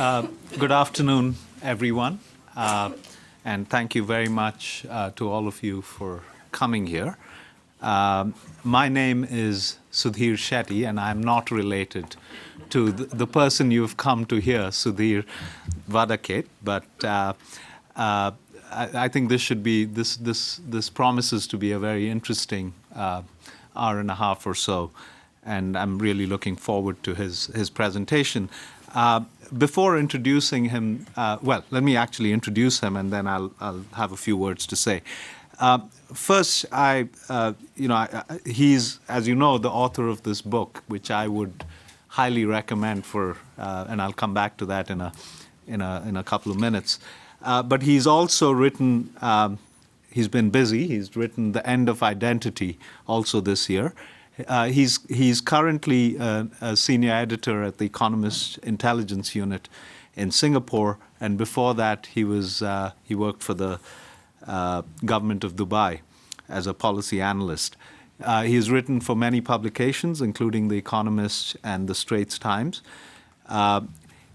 Good afternoon, everyone, and thank you very much to all of you for coming here. My name is Sudhir Shetty, and I'm not related to the person you've come to hear, Sudhir Vadaketh, but I think this promises to be a very interesting hour and a half or so, and I'm really looking forward to his presentation. Before introducing him, let me actually introduce him, and then I'll have a few words to say. First, he's, as you know, the author of this book, which I would highly recommend for, and I'll come back to that in a couple of minutes. But he's also written. He's been busy. He's written The End of Identity also this year. He's currently a senior editor at the Economist Intelligence Unit in Singapore, and before that he worked for the government of Dubai as a policy analyst. He's written for many publications, including The Economist and The Straits Times.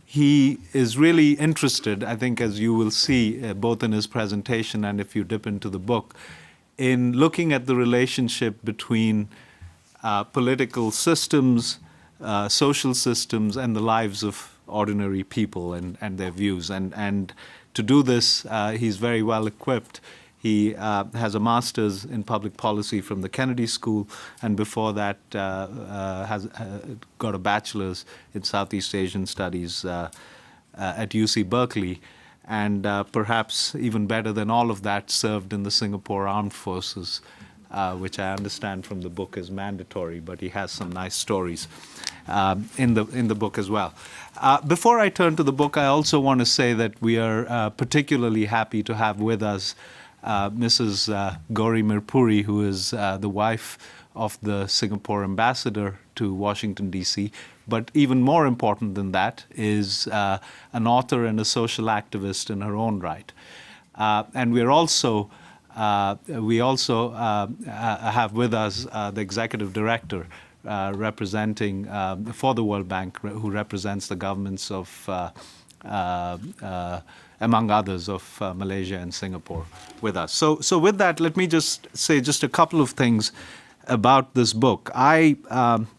He is really interested, I think, as you will see, both in his presentation and if you dip into the book, in looking at the relationship between political systems, social systems, and the lives of ordinary people and their views. And to do this, he's very well equipped. He has a master's in public policy from the Kennedy School, and before that has got a bachelor's in Southeast Asian Studies at UC Berkeley. And perhaps even better than all of that, served in the Singapore Armed Forces, which I understand from the book is mandatory, but he has some nice stories in the book as well. Before I turn to the book, I also want to say that we are particularly happy to have with us Mrs. Gauri Mirpuri, who is the wife of the Singapore ambassador to Washington, D.C. But even more important than that is an author and a social activist in her own right. And we also have with us the executive director representing for the World Bank, who represents the governments of, among others, of Malaysia and Singapore with us. So with that, let me just say just a couple of things about this book. I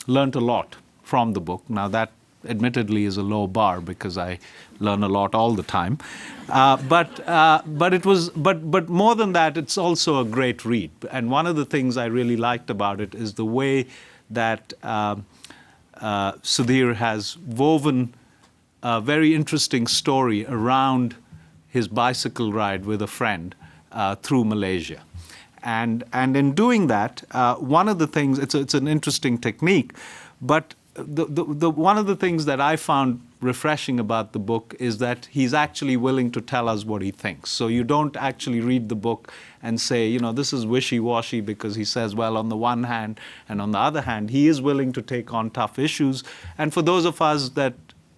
learned a lot from the book. Now that admittedly is a low bar because I learn a lot all the time, but more than that, it's also a great read. And one of the things I really liked about it is the way that Sudhir has woven a very interesting story around his bicycle ride with a friend through Malaysia. And in doing that, one of the things, it's an interesting technique, but the one of the things that I found refreshing about the book is that he's actually willing to tell us what he thinks. So you don't actually read the book and say, this is wishy-washy because he says, well, on the one hand, and on the other hand, he is willing to take on tough issues. And for those of us that,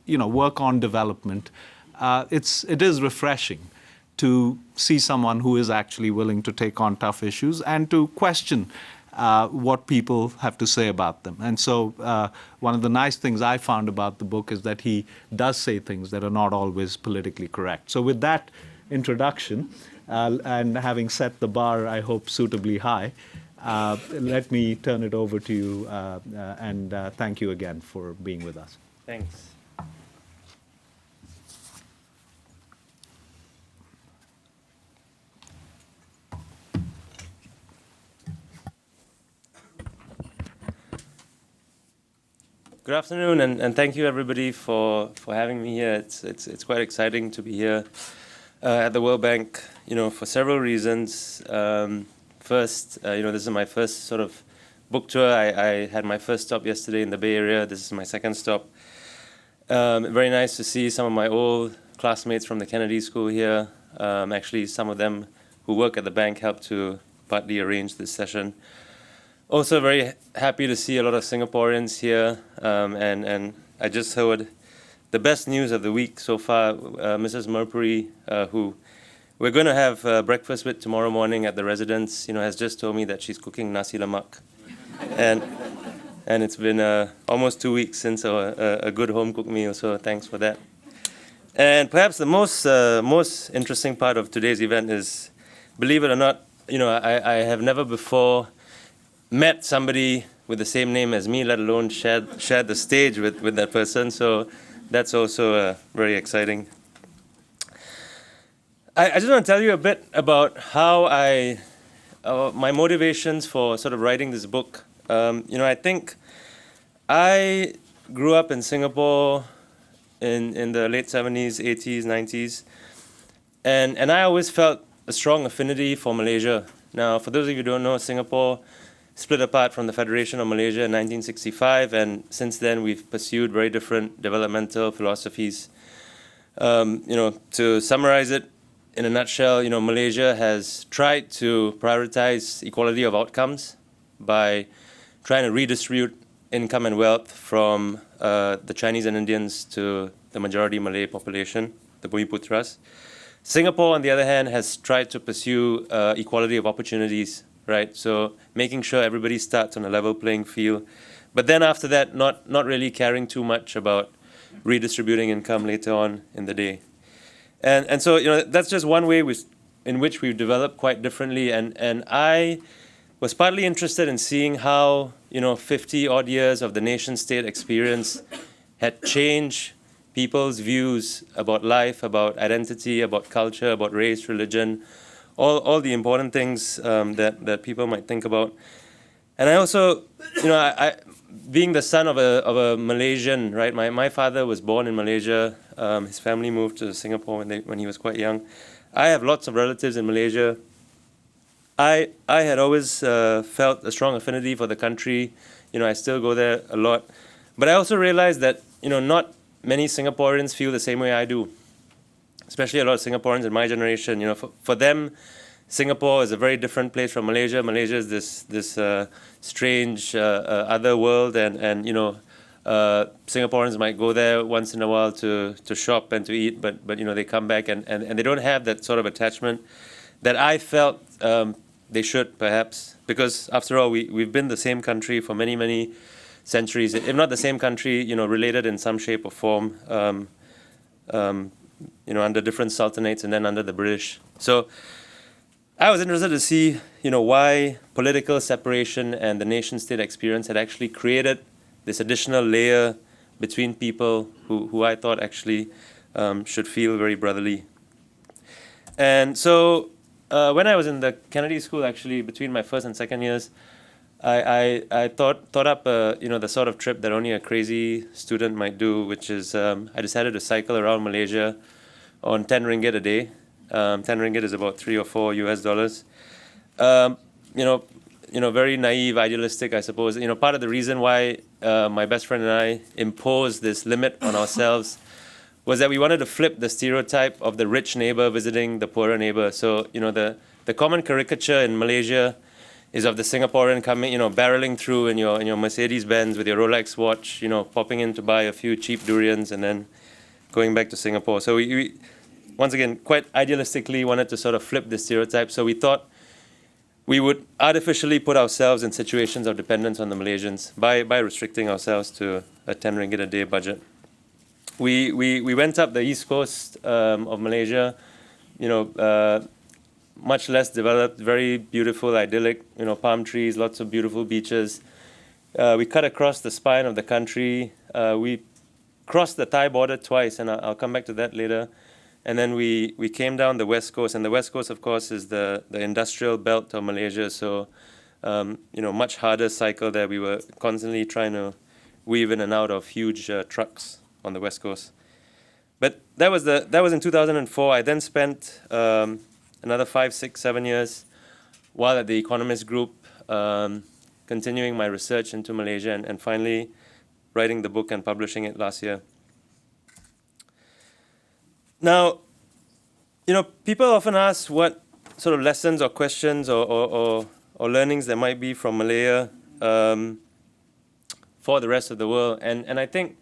work on development, it is refreshing to see someone who is actually willing to take on tough issues and to question what people have to say about them. And so one of the nice things I found about the book is that he does say things that are not always politically correct. So with that introduction, and having set the bar, I hope, suitably high, let me turn it over to you, and thank you again for being with us. Thanks. Good afternoon, and thank you everybody for having me here. It's quite exciting to be here at the World Bank, for several reasons. First, this is my first sort of book tour. I had my first stop yesterday in the Bay Area. This is my second stop. Very nice to see some of my old classmates from the Kennedy School here. Actually, some of them who work at the bank helped to partly arrange this session. Also very happy to see a lot of Singaporeans here, and I just heard the best news of the week so far. Mrs. Mirpuri, who we're going to have breakfast with tomorrow morning at the residence, has just told me that she's cooking nasi lemak, and it's been almost 2 weeks since a good home cooked meal. So thanks for that. And perhaps the most interesting part of today's event is, believe it or not, I have never before met somebody with the same name as me, let alone shared the stage with that person. So that's also very exciting. I just want to tell you a bit about how my motivations for sort of writing this book. I think I grew up in Singapore in the late 70s, 80s, 90s, and I always felt a strong affinity for Malaysia. Now, for those of you who don't know, Singapore split apart from the Federation of Malaysia in 1965, and since then we've pursued very different developmental philosophies. To summarize it in a nutshell, Malaysia has tried to prioritize equality of outcomes by trying to redistribute income and wealth from the Chinese and Indians to the majority Malay population, the Bumiputras. Singapore, on the other hand, has tried to pursue equality of opportunities, right? So making sure everybody starts on a level playing field. But then after that, not really caring too much about redistributing income later on in the day. And so, that's just one way in which we've developed quite differently. And I was partly interested in seeing how, 50 odd years of the nation state experience had changed people's views about life, about identity, about culture, about race, religion, all the important things that people might think about. And I also, I being the son of a Malaysian, right? My father was born in Malaysia. His family moved to Singapore when he was quite young. I have lots of relatives in Malaysia. I had always felt a strong affinity for the country. I still go there a lot. But I also realized that, not many Singaporeans feel the same way I do, especially a lot of Singaporeans in my generation. For them, Singapore is a very different place from Malaysia. Malaysia is this strange other world, and Singaporeans might go there once in a while to shop and to eat, but they come back and they don't have that sort of attachment that I felt they should, perhaps, because after all, we've been the same country for many centuries, if not the same country, related in some shape or form, under different sultanates and then under the British. So I was interested to see, why political separation and the nation-state experience had actually created this additional layer between people who I thought actually should feel very brotherly. And so when I was in the Kennedy School, actually, between my first and second years, I thought up the sort of trip that only a crazy student might do, which is I decided to cycle around Malaysia on 10 ringgit a day. 10 ringgit is about $3 or $4 US. Very naive, idealistic, I suppose. Part of the reason why my best friend and I imposed this limit on ourselves was that we wanted to flip the stereotype of the rich neighbor visiting the poorer neighbor. So, the common caricature in Malaysia is of the Singaporean coming, barreling through in your Mercedes-Benz with your Rolex watch, popping in to buy a few cheap durians and then going back to Singapore. So we once again, quite idealistically wanted to sort of flip the stereotype. So we thought we would artificially put ourselves in situations of dependence on the Malaysians by restricting ourselves to a 10 ringgit a day budget. We went up the east coast of Malaysia, much less developed, very beautiful, idyllic, palm trees, lots of beautiful beaches. We cut across the spine of the country. We crossed the Thai border twice, and I'll come back to that later. And then we came down the west coast, and the west coast, of course, is the industrial belt of Malaysia. So, much harder cycle there. We were constantly trying to weave in and out of huge trucks on the west coast. But that was in 2004. I then spent another 5, 6, 7 years while at the Economist Group, continuing my research into Malaysia and finally writing the book and publishing it last year. Now, people often ask what sort of lessons or questions or learnings there might be from Malaya for the rest of the world, and I think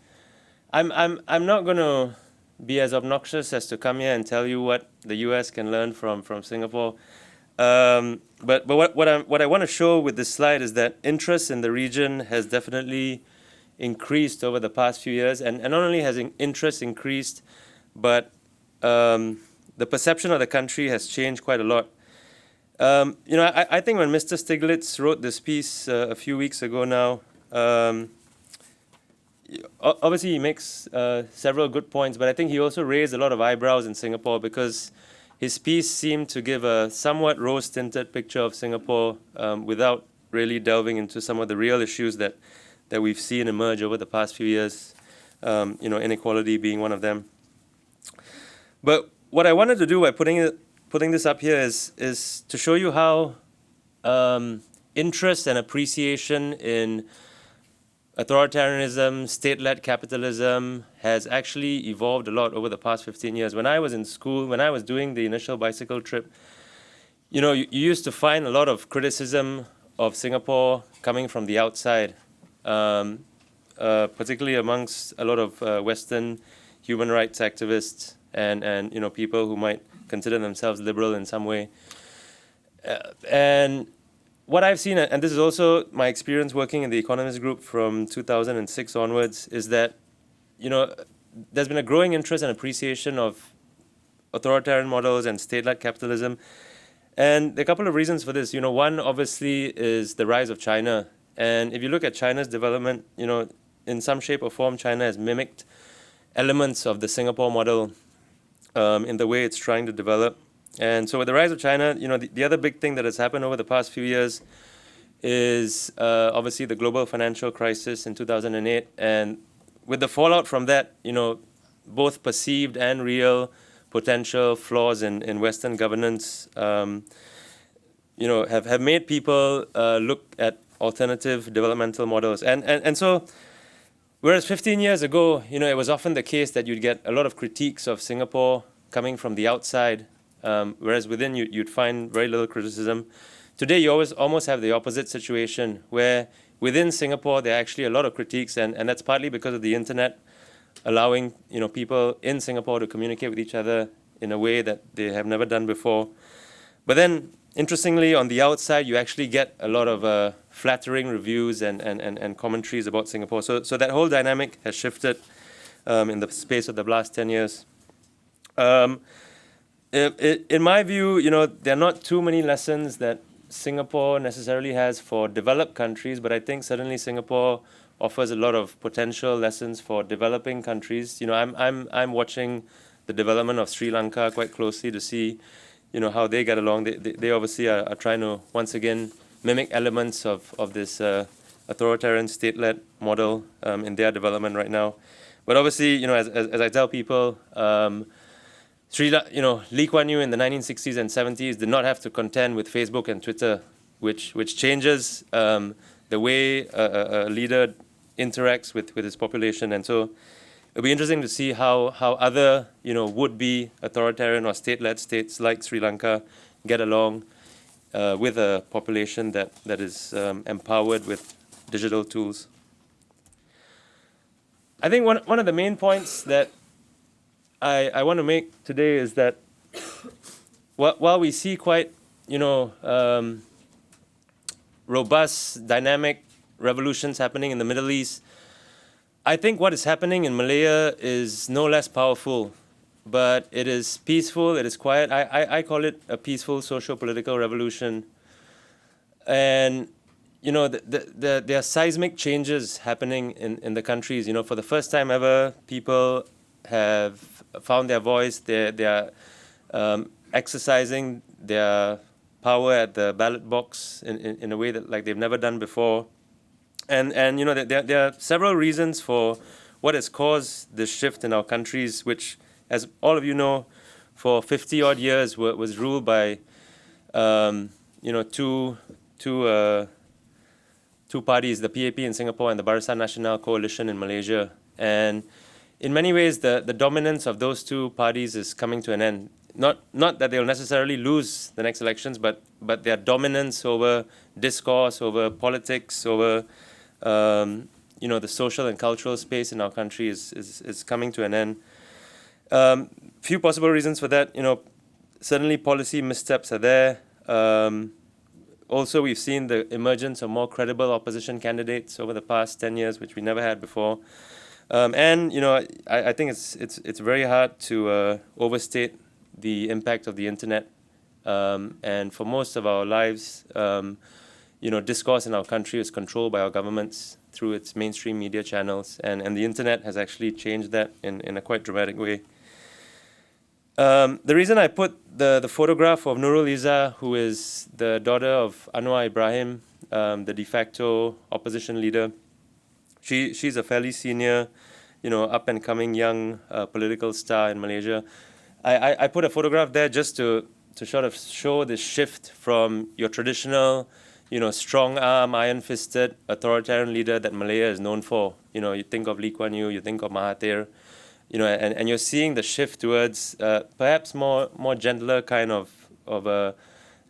I'm not going to be as obnoxious as to come here and tell you what the U.S. can learn from Singapore. But what I want to show with this slide is that interest in the region has definitely increased over the past few years, and not only has interest increased, but the perception of the country has changed quite a lot. I think when Mr. Stiglitz wrote this piece a few weeks ago now, obviously he makes several good points, but I think he also raised a lot of eyebrows in Singapore because his piece seemed to give a somewhat rose-tinted picture of Singapore without really delving into some of the real issues that we've seen emerge over the past few years, inequality being one of them. But what I wanted to do by putting this up here is to show you how interest and appreciation in authoritarianism, state-led capitalism has actually evolved a lot over the past 15 years. When I was in school, when I was doing the initial bicycle trip, you used to find a lot of criticism of Singapore coming from the outside, particularly amongst a lot of Western human rights activists and people who might consider themselves liberal in some way. And what I've seen, and this is also my experience working in the Economist Group from 2006 onwards, is that there's been a growing interest and appreciation of authoritarian models and state-led capitalism. And there are a couple of reasons for this. One obviously is the rise of China. And if you look at China's development, in some shape or form, China has mimicked elements of the Singapore model in the way it's trying to develop. And so with the rise of China, the other big thing that has happened over the past few years is obviously the global financial crisis in 2008. And with the fallout from that, both perceived and real potential flaws in Western governance, have made people look at alternative developmental models. And so, whereas 15 years ago, it was often the case that you'd get a lot of critiques of Singapore coming from the outside, whereas within you'd find very little criticism. Today, you almost have the opposite situation, where within Singapore, there are actually a lot of critiques, and that's partly because of the internet allowing people in Singapore to communicate with each other in a way that they have never done before. But then, interestingly, on the outside, you actually get a lot of flattering reviews and commentaries about Singapore. So that whole dynamic has shifted in the space of the last 10 years. In my view, there are not too many lessons that Singapore necessarily has for developed countries, but I think certainly Singapore offers a lot of potential lessons for developing countries. I'm watching the development of Sri Lanka quite closely to see, how they get along. They obviously are trying to once again mimic elements of this authoritarian state-led model in their development right now. But obviously, as I tell people, Lee Kuan Yew in the 1960s and 70s did not have to contend with Facebook and Twitter, which changes the way a leader interacts with his population. And so it'll be interesting to see how other would-be authoritarian or state-led states like Sri Lanka get along with a population that is empowered with digital tools. I think one of the main points that I want to make today is that while we see quite robust, dynamic revolutions happening in the Middle East, I think what is happening in Malaya is no less powerful, but it is peaceful, it is quiet. I call it a peaceful socio-political revolution. And there are seismic changes happening in the countries. For the first time ever, people have found their voice. They are exercising their power at the ballot box in a way that like they've never done before. And there are several reasons for what has caused this shift in our countries, which, as all of you know, for 50 odd years was ruled by two parties, the PAP in Singapore and the Barisan Nasional Coalition in Malaysia. And in many ways, the dominance of those two parties is coming to an end. Not that they'll necessarily lose the next elections, but their dominance over discourse, over politics, over the social and cultural space in our country is coming to an end. Few possible reasons for that. Certainly policy missteps are there. Also, we've seen the emergence of more credible opposition candidates over the past 10 years, which we never had before. And I think it's very hard to overstate the impact of the internet. And for most of our lives, discourse in our country is controlled by our governments through its mainstream media channels, and the internet has actually changed that in a quite dramatic way. The reason I put the photograph of Nurul Izzah, who is the daughter of Anwar Ibrahim, the de facto opposition leader, she's a fairly senior, up and coming young political star in Malaysia. I put a photograph there just to sort of show the shift from your traditional, strong arm, iron-fisted authoritarian leader that Malaya is known for. You think of Lee Kuan Yew, you think of Mahathir, and you're seeing the shift towards perhaps more gentler kind of a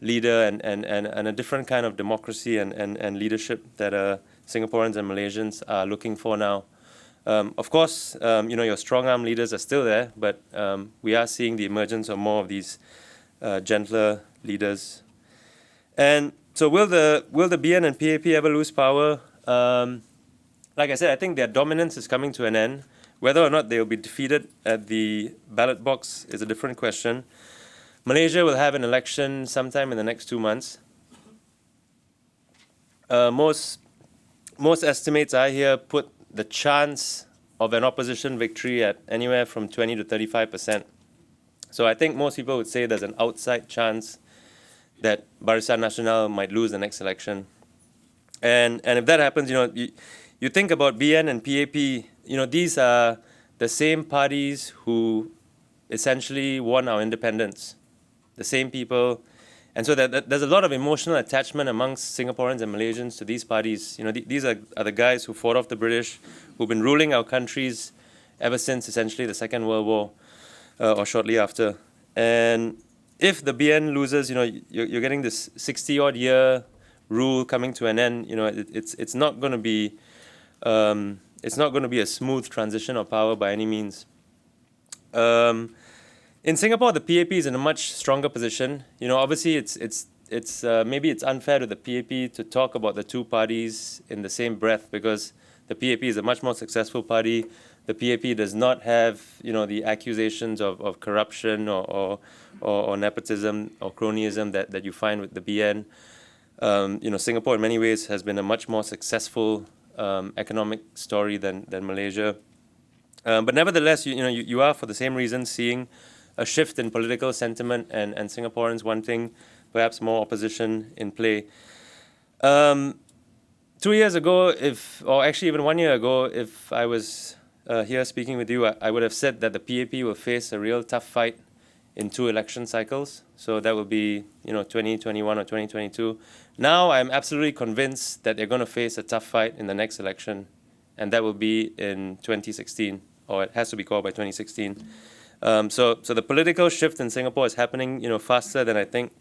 leader and a different kind of democracy and leadership that Singaporeans and Malaysians are looking for now. Of course, your strong arm leaders are still there, but we are seeing the emergence of more of these gentler leaders. And so will the BN and PAP ever lose power? Like I said, I think their dominance is coming to an end. Whether or not they will be defeated at the ballot box is a different question. Malaysia will have an election sometime in the next 2 months. Most estimates I hear put the chance of an opposition victory at anywhere from 20 to 35%. So I think most people would say there's an outside chance that Barisan Nasional might lose the next election. And if that happens, you think about BN and PAP, these are the same parties who essentially won our independence, the same people. And so there's a lot of emotional attachment amongst Singaporeans and Malaysians to these parties. These are the guys who fought off the British, who've been ruling our countries ever since essentially the Second World War, or shortly after. And if the BN loses, you're getting this 60-odd year rule coming to an end. It's not going to be a smooth transition of power by any means. In Singapore, the PAP is in a much stronger position. Obviously, it's maybe it's unfair to the PAP to talk about the two parties in the same breath, because the PAP is a much more successful party. The PAP does not have, the accusations of corruption or nepotism or cronyism that you find with the BN. Singapore in many ways has been a much more successful economic story than Malaysia. But nevertheless, you are, for the same reason, seeing a shift in political sentiment and Singaporeans wanting perhaps more opposition in play. 2 years ago, or actually even 1 year ago, if I was here speaking with you, I would have said that the PAP will face a real tough fight in 2 election cycles. So that will be 2021 or 2022. Now I'm absolutely convinced that they're going to face a tough fight in the next election, and that will be in 2016, or it has to be called by 2016. So the political shift in Singapore is happening, faster than I think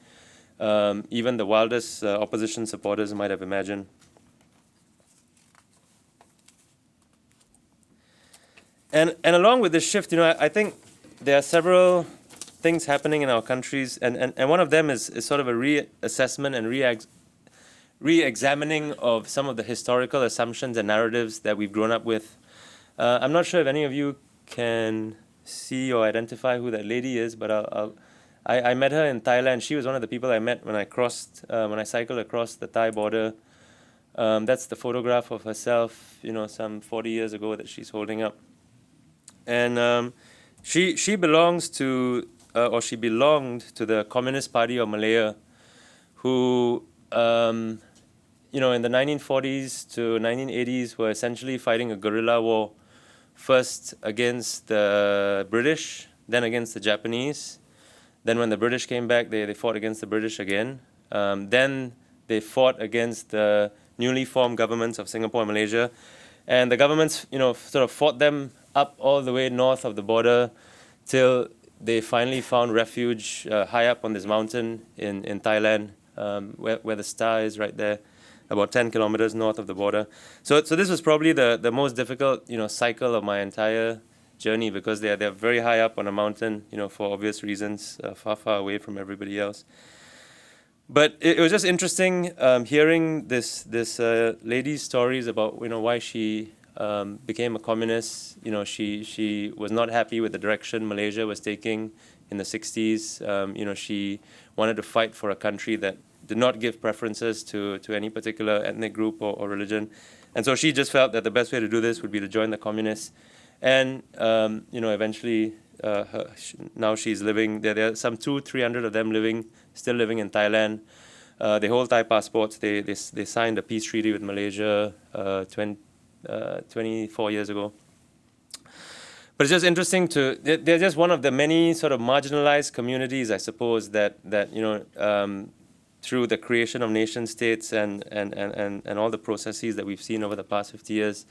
even the wildest opposition supporters might have imagined. And along with this shift, I think there are several things happening in our countries, and one of them is sort of a reassessment and re-examining of some of the historical assumptions and narratives that we've grown up with. I'm not sure if any of you can see or identify who that lady is, but I met her in Thailand. She was one of the people I met when I cycled across the Thai border. That's the photograph of herself, some 40 years ago that she's holding up. And she belongs to, or she belonged to the Communist Party of Malaya, who, in the 1940s to 1980s were essentially fighting a guerrilla war, first against the British, then against the Japanese. Then when the British came back, they fought against the British again. Then they fought against the newly formed governments of Singapore and Malaysia. And the governments, sort of fought them up all the way north of the border till they finally found refuge high up on this mountain in Thailand, where the star is right there, about 10 kilometers north of the border. So this was probably the most difficult, cycle of my entire journey, because they're very high up on a mountain, for obvious reasons, far away from everybody else. But it was just interesting hearing this lady's stories about why she became a communist. She was not happy with the direction Malaysia was taking in the 60s. She wanted to fight for a country that did not give preferences to any particular ethnic group or religion. And so she just felt that the best way to do this would be to join the communists. And, eventually, now she's living, there are some 200-300 of them still living in Thailand. They hold Thai passports. They signed a peace treaty with Malaysia 24 years ago. But it's just interesting they're just one of the many sort of marginalized communities, I suppose, that through the creation of nation states and all the processes that we've seen over the past 50 years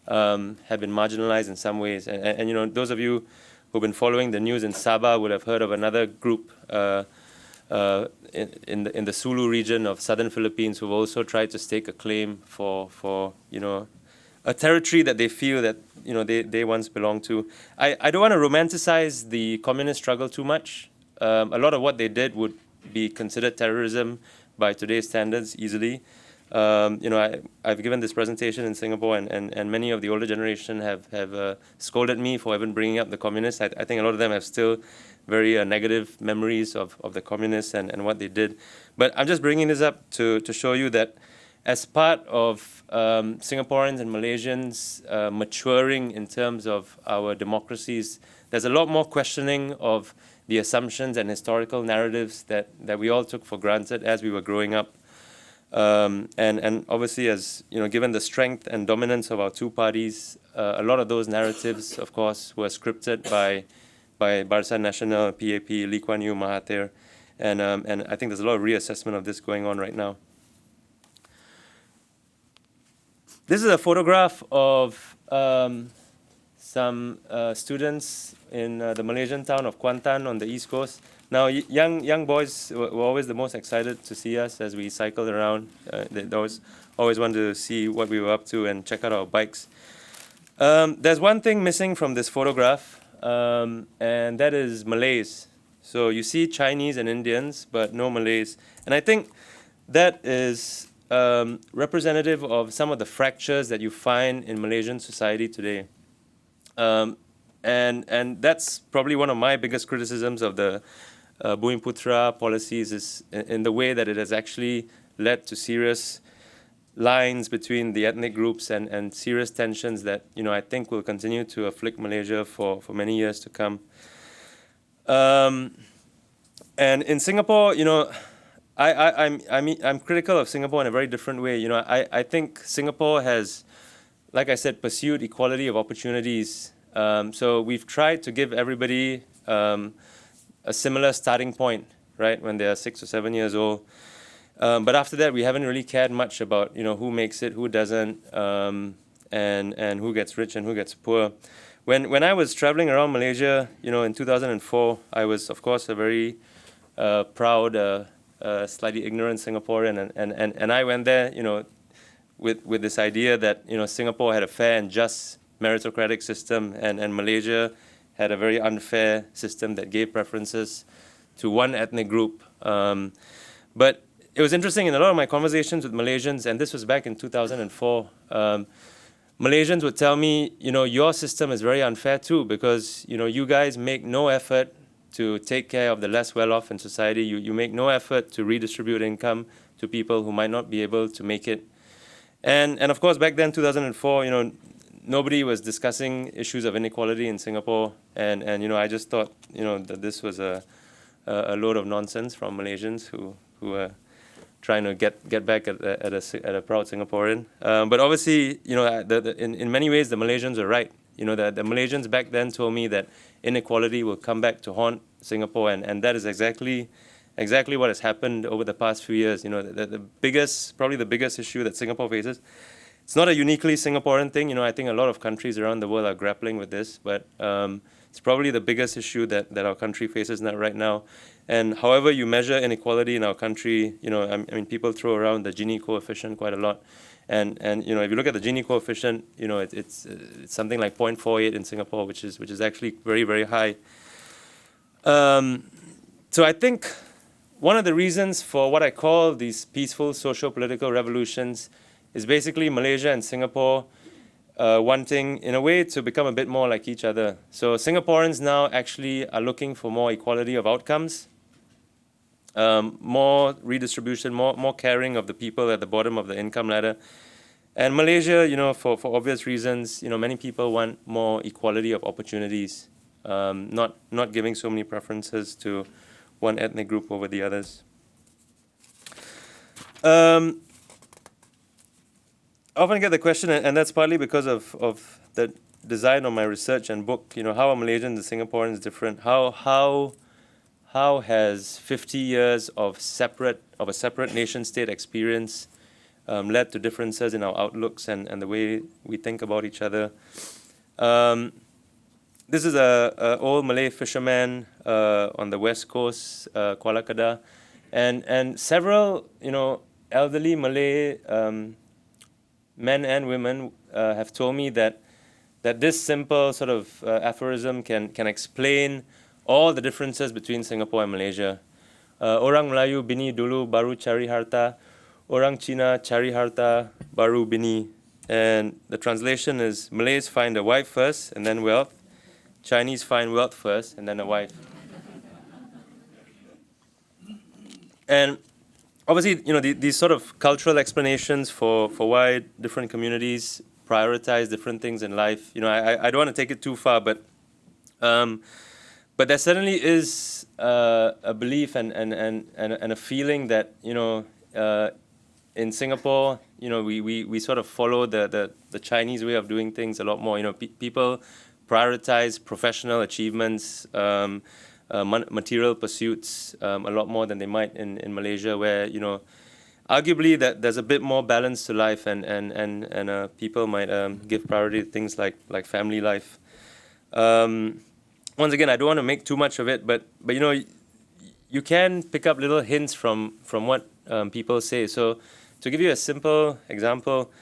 have been marginalized in some ways. And those of you who've been following the news in Sabah would have heard of another group in the Sulu region of southern Philippines who've also tried to stake a claim for a territory that they feel that they once belonged to. I don't want to romanticize the communist struggle too much. A lot of what they did would be considered terrorism by today's standards easily. I've given this presentation in Singapore, and many of the older generation have scolded me for even bringing up the communists. I think a lot of them have still very negative memories of the communists and what they did. But I'm just bringing this up to show you that as part of Singaporeans and Malaysians maturing in terms of our democracies, there's a lot more questioning of the assumptions and historical narratives that we all took for granted as we were growing up. And obviously, as given the strength and dominance of our two parties, a lot of those narratives, of course, were scripted by Barisan Nasional, PAP, Lee Kuan Yew, Mahathir, and I think there's a lot of reassessment of this going on right now. This is a photograph of some students in the Malaysian town of Kuantan on the East Coast. Now, young boys were always the most excited to see us as we cycled around. They always wanted to see what we were up to and check out our bikes. There's one thing missing from this photograph, and that is Malays. So you see Chinese and Indians, but no Malays. And I think that is representative of some of the fractures that you find in Malaysian society today. And that's probably one of my biggest criticisms of the Bumiputera policies, is in the way that it has actually led to serious lines between the ethnic groups and serious tensions that I think will continue to afflict Malaysia for many years to come. And in Singapore, I'm critical of Singapore in a very different way. I think Singapore has, like I said, pursued equality of opportunities. So we've tried to give everybody a similar starting point, right, when they're 6 or 7 years old. But after that, we haven't really cared much about who makes it, who doesn't, and who gets rich and who gets poor. When I was traveling around Malaysia, in 2004, I was, of course, a very proud, slightly ignorant Singaporean, and I went there, with this idea that Singapore had a fair and just meritocratic system, and Malaysia had a very unfair system that gave preferences to one ethnic group. But it was interesting in a lot of my conversations with Malaysians, and this was back in 2004. Malaysians would tell me, your system is very unfair too, because you guys make no effort to take care of the less well-off in society. You make no effort to redistribute income to people who might not be able to make it. And of course, back then, 2004, nobody was discussing issues of inequality in Singapore, and I just thought that this was a load of nonsense from Malaysians who were trying to get back at a proud Singaporean. But obviously, in many ways, the Malaysians are right. The Malaysians back then told me that inequality will come back to haunt Singapore, and that is exactly what has happened over the past few years. Probably the biggest issue that Singapore faces. It's not a uniquely Singaporean thing. I think a lot of countries around the world are grappling with this, but it's probably the biggest issue that our country faces right now. And however you measure inequality in our country, people throw around the Gini coefficient quite a lot. And if you look at the Gini coefficient, it's something like 0.48 in Singapore, which is actually very, very high. So I think one of the reasons for what I call these peaceful socio-political revolutions is basically Malaysia and Singapore wanting, in a way, to become a bit more like each other. So Singaporeans now actually are looking for more equality of outcomes, more redistribution, more caring of the people at the bottom of the income ladder. And Malaysia, for obvious reasons, many people want more equality of opportunities, not giving so many preferences to one ethnic group over the others. I often get the question, and that's partly because of the design of my research and book. How are Malaysians and Singaporeans different? How has 50 years of a separate nation-state experience led to differences in our outlooks and the way we think about each other? This is a old Malay fisherman on the west coast, Kuala Kedah, and several elderly Malay men and women have told me that this simple sort of aphorism can explain all the differences between Singapore and Malaysia. Orang Melayu bini dulu baru cari harta, orang Cina cari harta baru bini. And the translation is, Malays find a wife first and then wealth, Chinese find wealth first and then a wife. And obviously, these sort of cultural explanations for why different communities prioritize different things in life. I don't want to take it too far, but there certainly is a belief and a feeling that in Singapore, we sort of follow the Chinese way of doing things a lot more. People prioritize professional achievements, material pursuits a lot more than they might in Malaysia, where arguably that there's a bit more balance to life, and people might give priority to things like family life. Once again, I don't want to make too much of it, but you can pick up little hints from what people say. So to give you a simple example,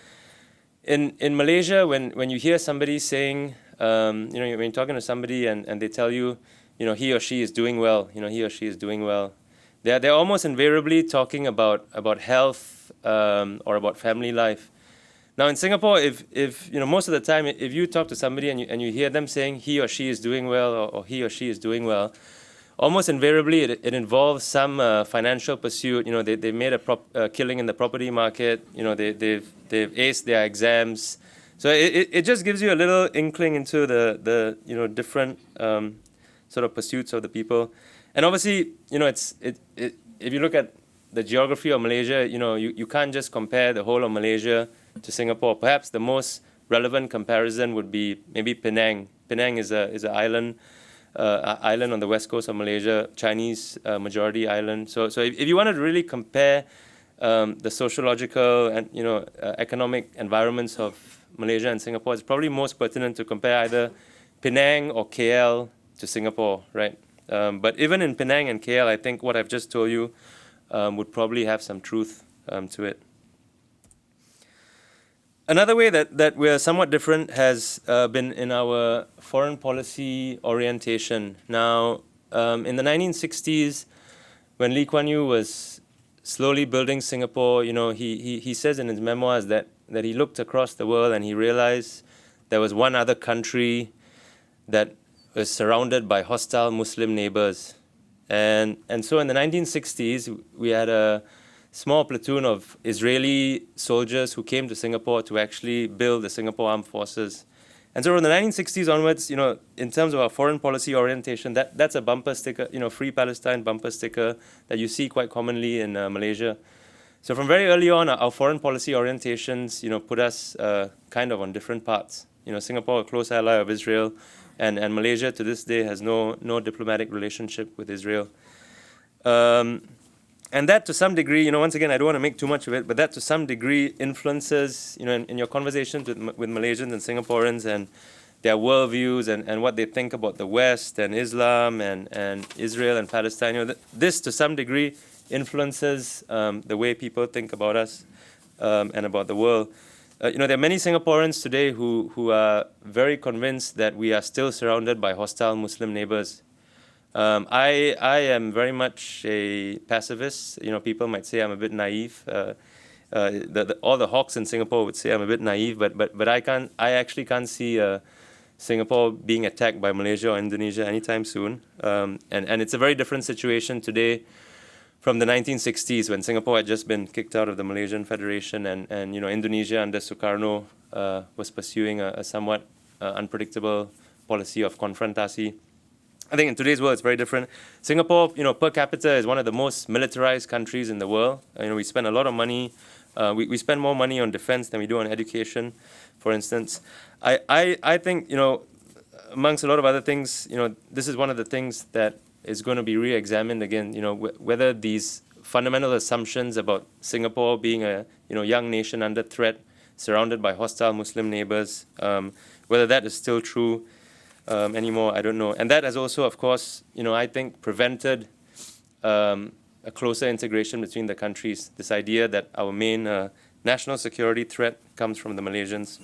in Malaysia, when you hear somebody saying, when you're talking to somebody and they tell you, he or she is doing well, he or she is doing well, they're almost invariably talking about health or about family life. Now in Singapore, if most of the time, if you talk to somebody and you hear them saying he or she is doing well or he or she is doing well, almost invariably it involves some financial pursuit. They've made a killing in the property market. They've aced their exams. So it just gives you a little inkling into the different sort of pursuits of the people. And obviously, if you look at the geography of Malaysia, you can't just compare the whole of Malaysia to Singapore. Perhaps the most relevant comparison would be maybe Penang. Penang is an island on the west coast of Malaysia, Chinese majority island. So if you wanted to really compare the sociological and economic environments of Malaysia and Singapore, it's probably most pertinent to compare either Penang or KL to Singapore, right? But even in Penang and KL, I think what I've just told you would probably have some truth to it. Another way that we're somewhat different has been in our foreign policy orientation. Now, in the 1960s, when Lee Kuan Yew was slowly building Singapore, he says in his memoirs that he looked across the world and he realized there was one other country that was surrounded by hostile Muslim neighbors. And so in the 1960s, we had a small platoon of Israeli soldiers who came to Singapore to actually build the Singapore Armed Forces. And so from the 1960s onwards, in terms of our foreign policy orientation, that's a bumper sticker, Free Palestine bumper sticker that you see quite commonly in Malaysia. So from very early on, our foreign policy orientations, put us kind of on different paths. Singapore, a close ally of Israel, and Malaysia to this day has no diplomatic relationship with Israel. And that to some degree, once again, I don't want to make too much of it, but that to some degree influences, in your conversations with Malaysians and Singaporeans and their worldviews and what they think about the West and Islam and Israel and Palestine. This to some degree influences the way people think about us and about the world. There are many Singaporeans today who are very convinced that we are still surrounded by hostile Muslim neighbors. I am very much a pacifist. People might say I'm a bit naive. all the hawks in Singapore would say I'm a bit naive, but I actually can't see Singapore being attacked by Malaysia or Indonesia anytime soon. And it's a very different situation today from the 1960s, when Singapore had just been kicked out of the Malaysian Federation, and Indonesia under Sukarno was pursuing a somewhat unpredictable policy of konfrontasi. I think in today's world it's very different. Singapore, per capita is one of the most militarized countries in the world. We spend a lot of money. We spend more money on defense than we do on education, for instance. I think, amongst a lot of other things, this is one of the things that is going to be re-examined again, whether these fundamental assumptions about Singapore being a young nation under threat, surrounded by hostile Muslim neighbors, whether that is still true anymore, I don't know. And that has also, of course, I think prevented a closer integration between the countries, this idea that our main national security threat comes from the Malaysians.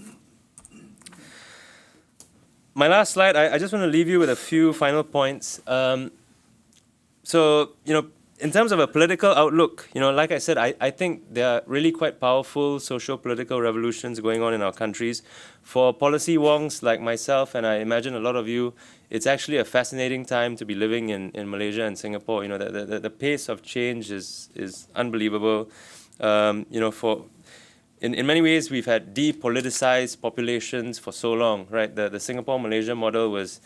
My last slide, I just want to leave you with a few final points. So, in terms of a political outlook, like I said, I think there are really quite powerful socio-political revolutions going on in our countries. For policy wonks like myself, and I imagine a lot of you, it's actually a fascinating time to be living in Malaysia and Singapore. The pace of change is unbelievable. In many ways, we've had depoliticized populations for so long, right? The Singapore-Malaysia model was,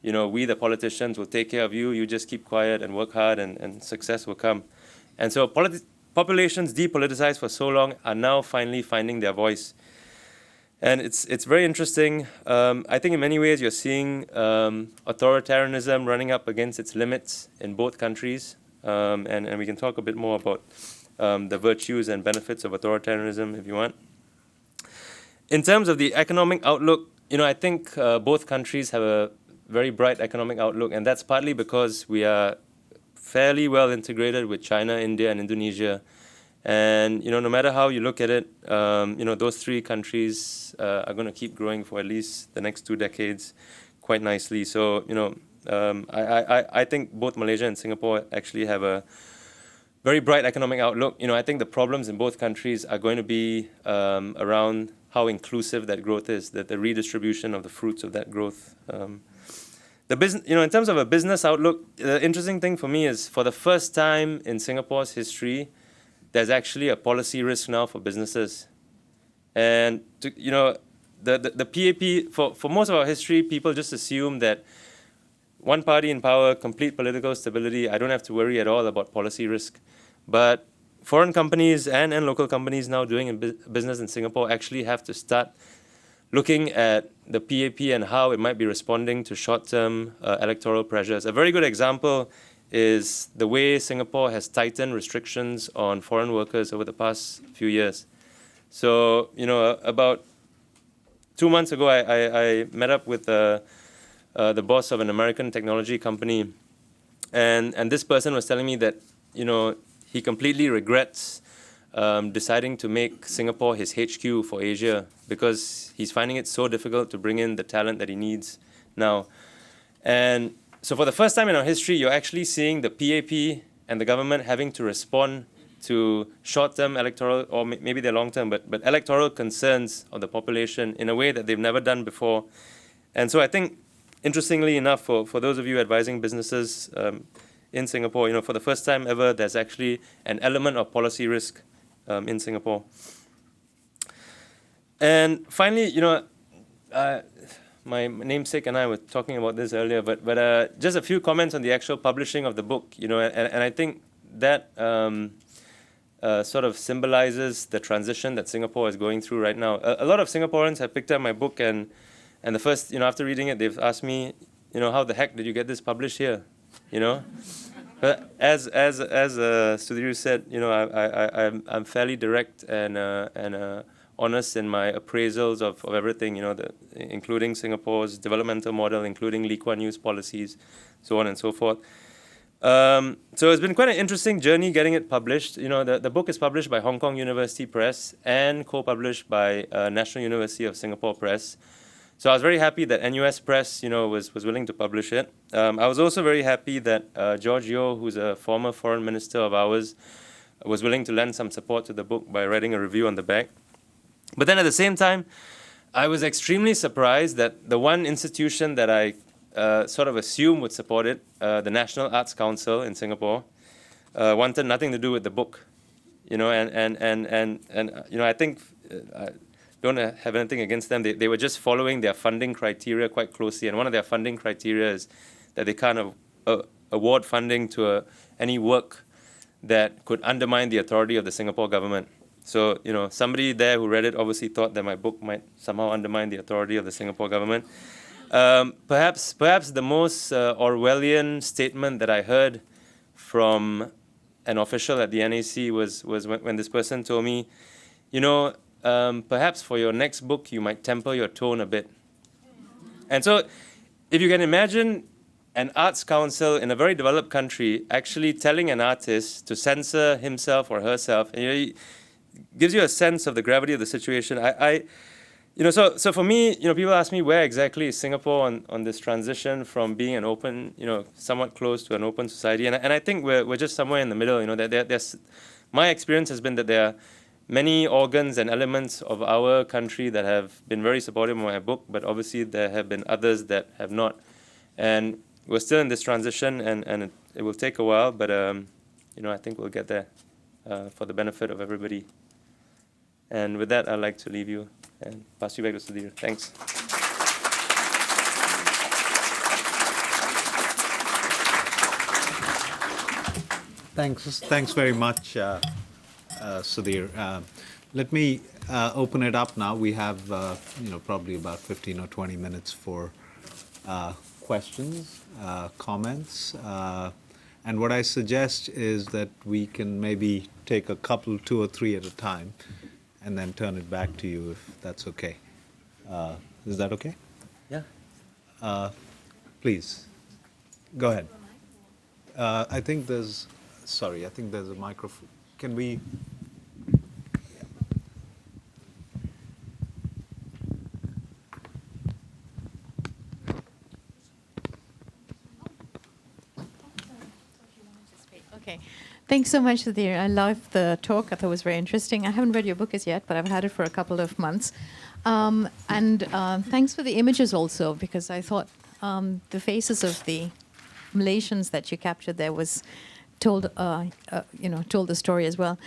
we the politicians will take care of you, you just keep quiet and work hard and success will come. And so populations depoliticized for so long are now finally finding their voice. And it's very interesting. I think in many ways you're seeing authoritarianism running up against its limits in both countries. And we can talk a bit more about the virtues and benefits of authoritarianism if you want. In terms of the economic outlook, I think both countries have a very bright economic outlook, and that's partly because we are fairly well integrated with China, India, and Indonesia. And no matter how you look at it, those three countries are going to keep growing for at least the next 2 decades quite nicely. So I think both Malaysia and Singapore actually have a very bright economic outlook. I think the problems in both countries are going to be around how inclusive that growth is, that the redistribution of the fruits of that growth. The business, in terms of a business outlook, the interesting thing for me is for the first time in Singapore's history, there's actually a policy risk now for businesses. And the PAP, for most of our history, people just assume that one party in power, complete political stability, I don't have to worry at all about policy risk. But foreign companies and local companies now doing business in Singapore actually have to start looking at the PAP and how it might be responding to short-term electoral pressures. A very good example is the way Singapore has tightened restrictions on foreign workers over the past few years. So, about 2 months ago, I met up with the boss of an American technology company, and this person was telling me that, he completely regrets deciding to make Singapore his HQ for Asia because he's finding it so difficult to bring in the talent that he needs now. And so for the first time in our history, you're actually seeing the PAP and the government having to respond to short-term electoral, or maybe they're long-term, but electoral concerns of the population in a way that they've never done before. And so I think, interestingly enough, for those of you advising businesses in Singapore, for the first time ever, there's actually an element of policy risk in Singapore. And finally, my namesake and I were talking about this earlier, but just a few comments on the actual publishing of the book, and I think that sort of symbolizes the transition that Singapore is going through right now. A lot of Singaporeans have picked up my book, and the first, after reading it, they've asked me, how the heck did you get this published here? But as Sudhir said, I'm fairly direct and honest in my appraisals of everything, including Singapore's developmental model, including Lee Kuan Yew's policies, so on and so forth. So it's been quite an interesting journey getting it published. The book is published by Hong Kong University Press and co-published by National University of Singapore Press. So I was very happy that NUS Press, was willing to publish it. I was also very happy that George Yeo, who's a former foreign minister of ours, was willing to lend some support to the book by writing a review on the back. But then at the same time, I was extremely surprised that the one institution that I sort of assumed would support it, the National Arts Council in Singapore, wanted nothing to do with the book. You know, and you know, I think I don't have anything against them. They were just following their funding criteria quite closely, and one of their funding criteria is that they can't award funding to any work that could undermine the authority of the Singapore government. So, you know, somebody there who read it obviously thought that my book might somehow undermine the authority of the Singapore government. Perhaps the most Orwellian statement that I heard from an official at the NAC was when this person told me, you know, perhaps for your next book you might temper your tone a bit. And so, if you can imagine an arts council in a very developed country actually telling an artist to censor himself or herself, and, you know, gives you a sense of the gravity of the situation. You know, so for me, you know, people ask me where exactly is Singapore on this transition from being an open, you know, somewhat close to an open society, and I think we're just somewhere in the middle. You know, there's my experience has been that there are many organs and elements of our country that have been very supportive of my book, but obviously there have been others that have not, and we're still in this transition, and it will take a while, but you know, I think we'll get there for the benefit of everybody. And with that, I'd like to leave you and pass you back to Sudhir. Thanks. Thanks very much, Sudhir. Let me open it up now. We have, you know, probably about 15 or 20 minutes for questions, comments. And what I suggest is that we can maybe take a couple, 2 or 3 at a time, and then turn it back to you if that's okay. Is that okay? Yeah. Please, go ahead. I think there's a microphone. Can we? Okay. Thanks so much, Sudhir. I loved the talk. I thought it was very interesting. I haven't read your book as yet, but I've had it for a couple of months. And thanks for the images also, because I thought the faces of the Malaysians that you captured there was told the story as well.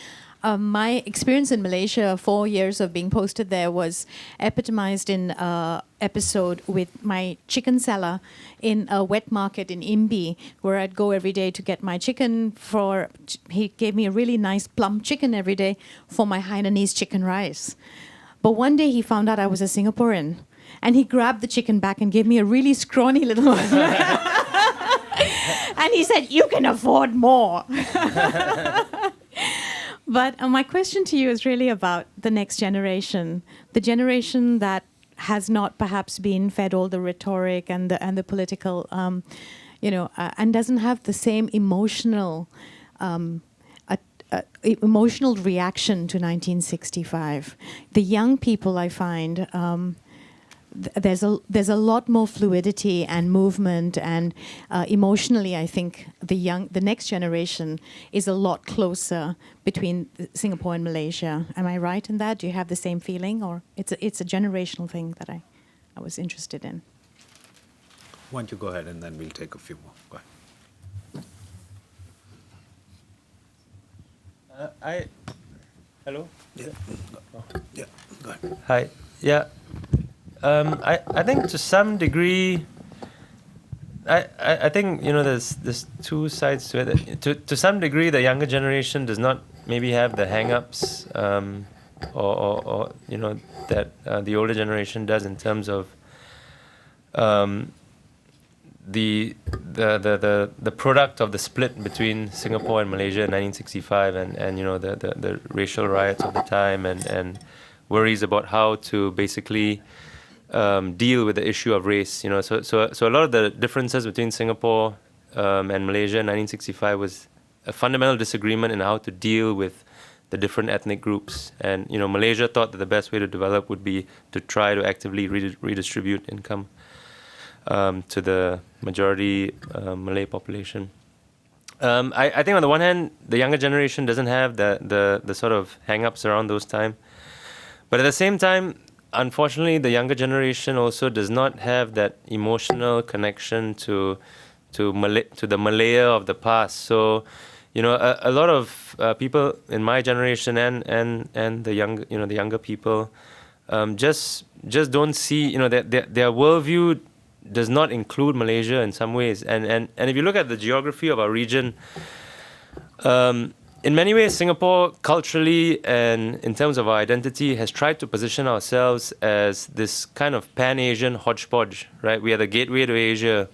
My experience in Malaysia, 4 years of being posted there, was epitomized in an episode with my chicken seller in a wet market in Imbi, where I'd go every day to get my chicken he gave me a really nice plump chicken every day for my Hainanese chicken rice. But one day he found out I was a Singaporean, and he grabbed the chicken back and gave me a really scrawny little one. And he said, "You can afford more." But my question to you is really about the next generation, the generation that has not perhaps been fed all the rhetoric and the political, and doesn't have the same emotional reaction to 1965. The young people, I find, there's a lot more fluidity and movement, and emotionally, I think the next generation is a lot closer between Singapore and Malaysia. Am I right in that? Do you have the same feeling, or it's a generational thing that I was interested in? Why don't you go ahead, and then we'll take a few more. Go ahead. Hello? Yeah. Yeah. Go ahead. Hi. Yeah. I think to some degree, I think, you know, there's two sides to it. To some degree, the younger generation does not maybe have the hang-ups or you know, that the older generation does in terms of the product of the split between Singapore and Malaysia in 1965, and you know, the racial riots of the time, and worries about how to basically deal with the issue of race. You know, so a lot of the differences between Singapore and Malaysia in 1965 was a fundamental disagreement in how to deal with the different ethnic groups. And you know, Malaysia thought that the best way to develop would be to try to actively redistribute income to the majority Malay population. I think on the one hand, the younger generation doesn't have the sort of hang-ups around those time. But at the same time, unfortunately, the younger generation also does not have that emotional connection to the Malaya of the past. So, a lot of people in my generation and the younger people just don't see, their worldview does not include Malaysia in some ways. And if you look at the geography of our region, in many ways, Singapore culturally and in terms of our identity has tried to position ourselves as this kind of pan-Asian hodgepodge, right? We are the gateway to Asia.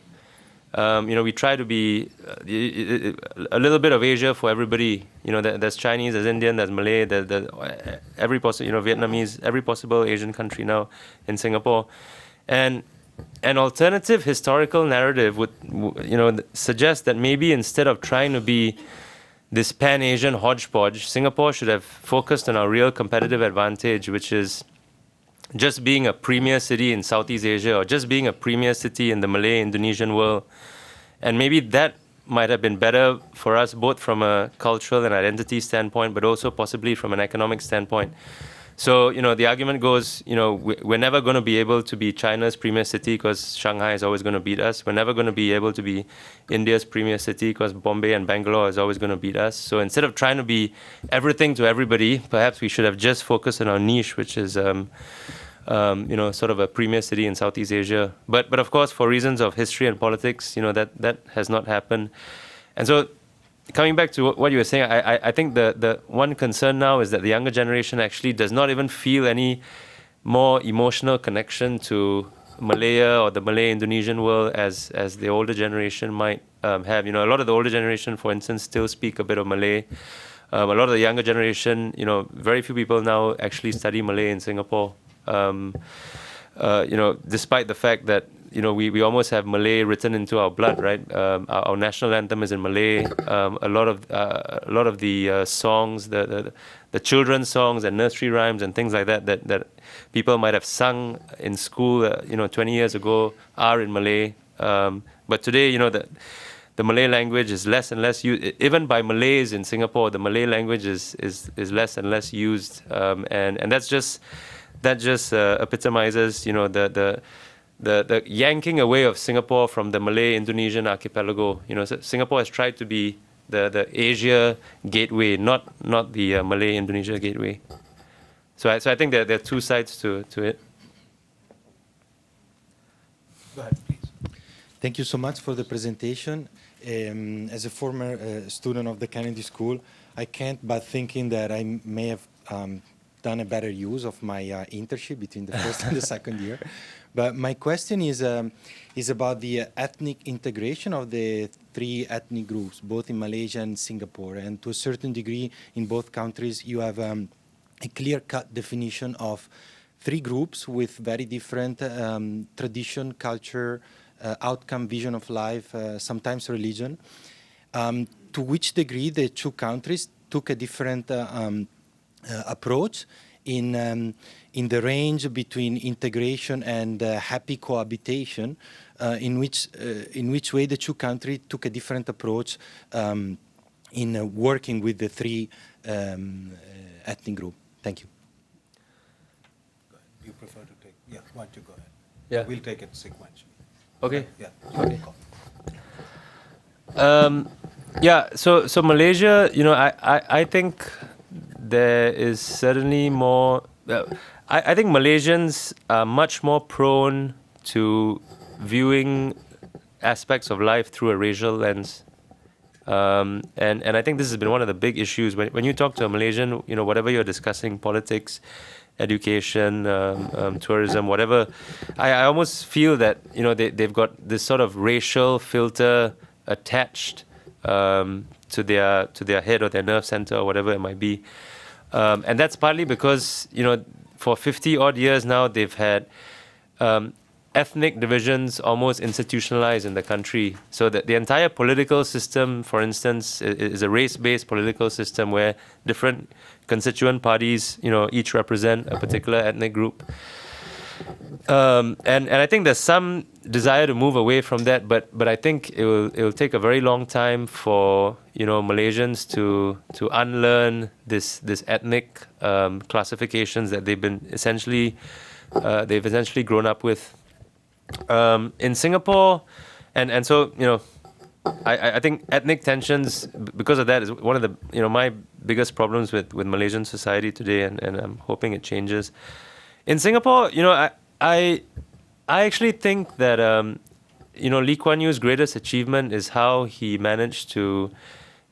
We try to be a little bit of Asia for everybody. There's Chinese, there's Indian, there's Malay, there's every possible, Vietnamese, every possible Asian country now in Singapore. And an alternative historical narrative would, suggest that maybe instead of trying to be this pan-Asian hodgepodge, Singapore should have focused on our real competitive advantage, which is just being a premier city in Southeast Asia or just being a premier city in the Malay-Indonesian world. And maybe that might have been better for us, both from a cultural and identity standpoint, but also possibly from an economic standpoint. So, the argument goes, we're never going to be able to be China's premier city because Shanghai is always going to beat us. We're never going to be able to be India's premier city because Bombay and Bangalore is always going to beat us. So instead of trying to be everything to everybody, perhaps we should have just focused on our niche, which is, sort of a premier city in Southeast Asia. But of course, for reasons of history and politics, that has not happened. And so, coming back to what you were saying, I think the one concern now is that the younger generation actually does not even feel any more emotional connection to Malaya or the Malay-Indonesian world as the older generation might have. A lot of the older generation, for instance, still speak a bit of Malay. A lot of the younger generation, very few people now actually study Malay in Singapore. Despite the fact that we almost have Malay written into our blood, right? Our national anthem is in Malay. A lot of the songs, the children's songs and nursery rhymes and things like that people might have sung in school, 20 years ago, are in Malay. But today, the Malay language is less and less used. Even by Malays in Singapore, the Malay language is less and less used, and that just epitomizes, the yanking away of Singapore from the Malay-Indonesian archipelago. Singapore has tried to be the Asia gateway, not the Malay-Indonesia gateway. So I think there are two sides to it. Go ahead, please. Thank you so much for the presentation. As a former student of the Kennedy School, I can't but thinking that I may have done a better use of my internship between the first and the second year. But my question is about the ethnic integration of the three ethnic groups, both in Malaysia and Singapore. And to a certain degree, in both countries, you have a clear-cut definition of three groups with very different tradition, culture, outcome, vision of life, sometimes religion. To which degree the two countries took a different approach in the range between integration and happy cohabitation, in which way the two countries took a different approach in working with the three ethnic group. Thank you. Go ahead. You prefer to take? Yeah. Why don't you go ahead? Yeah. We'll take it sequentially. Okay. Yeah. Okay. So Malaysia, I think there is certainly more. I think Malaysians are much more prone to viewing aspects of life through a racial lens, and I think this has been one of the big issues when you talk to a Malaysian. Whatever you're discussing, politics, education, tourism, whatever. I almost feel that they've got this sort of racial filter attached to their head or their nerve center or whatever it might be. And that's partly because, for 50 odd years now, they've had ethnic divisions almost institutionalized in the country. So that the entire political system, for instance, is a race-based political system where different constituent parties, each represent a particular ethnic group. And I think there's some desire to move away from that, but I think it will take a very long time for Malaysians to unlearn this ethnic classifications that they've essentially grown up with. In Singapore, and so I think ethnic tensions because of that is one of the my biggest problems with Malaysian society today, and I'm hoping it changes. In Singapore, I actually think that Lee Kuan Yew's greatest achievement is how he managed to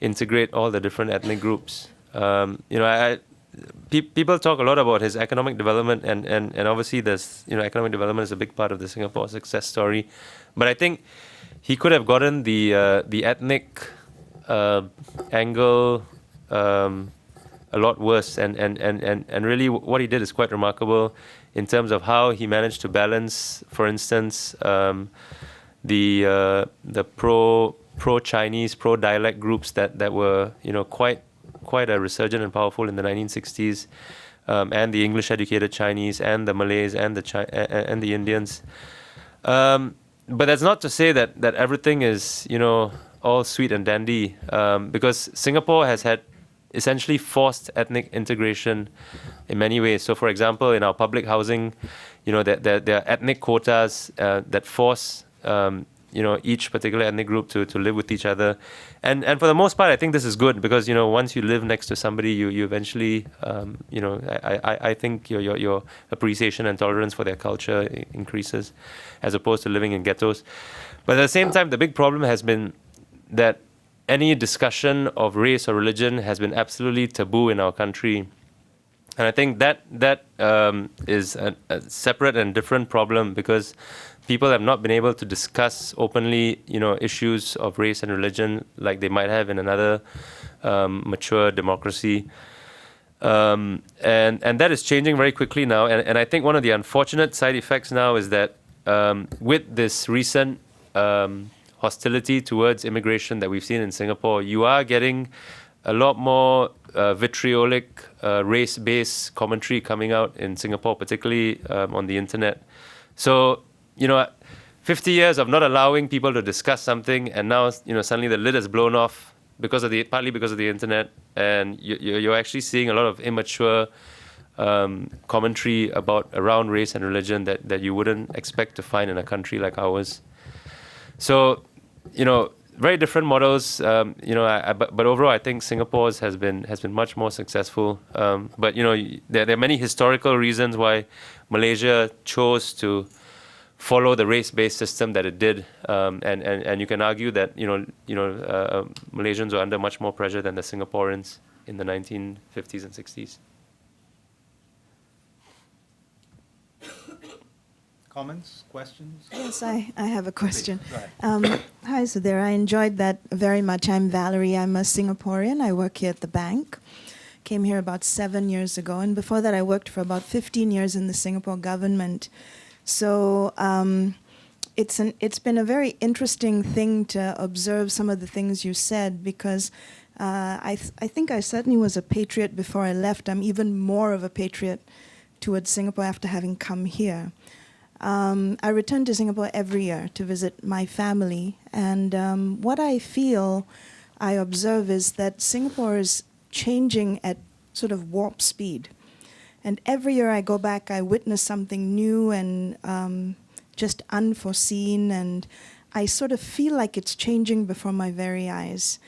integrate all the different ethnic groups. People talk a lot about his economic development, and obviously there's economic development is a big part of the Singapore success story, but I think he could have gotten the ethnic angle a lot worse, and really what he did is quite remarkable in terms of how he managed to balance, for instance, the pro-Chinese, pro-dialect groups that were quite a resurgent and powerful in the 1960s, and the English-educated Chinese, and the Malays, and the Indians. But that's not to say that everything is all sweet and dandy, because Singapore has had essentially forced ethnic integration in many ways. So, for example, in our public housing, there are ethnic quotas that force each particular ethnic group to live with each other, and for the most part, I think this is good because once you live next to somebody, you eventually I think your appreciation and tolerance for their culture increases, as opposed to living in ghettos. But at the same time, the big problem has been that any discussion of race or religion has been absolutely taboo in our country. And I think that is a separate and different problem, because people have not been able to discuss openly, issues of race and religion like they might have in another mature democracy. And that is changing very quickly now. And I think one of the unfortunate side effects now is that with this recent hostility towards immigration that we've seen in Singapore, you are getting a lot more vitriolic, race-based commentary coming out in Singapore, particularly on the internet. So, 50 years of not allowing people to discuss something, and now, suddenly the lid has blown off partly because of the internet, and you're actually seeing a lot of immature commentary around race and religion that you wouldn't expect to find in a country like ours. So, very different models, but overall, I think Singapore's has been much more successful. But there are many historical reasons why Malaysia chose to follow the race-based system that it did, and you can argue that Malaysians were under much more pressure than the Singaporeans in the 1950s and 60s. Comments, questions? Yes, I have a question. Hi, Sudhir. I enjoyed that very much. I'm Valerie. I'm a Singaporean. I work here at the bank. Came here about 7 years ago, and before that I worked for about 15 years in the Singapore government. So it's been a very interesting thing to observe some of the things you said, because I think I certainly was a patriot before I left. I'm even more of a patriot towards Singapore after having come here. I return to Singapore every year to visit my family, and what I observe is that Singapore is changing at sort of warp speed. And every year I go back, I witness something new and just unforeseen, and I sort of feel like it's changing before my very eyes.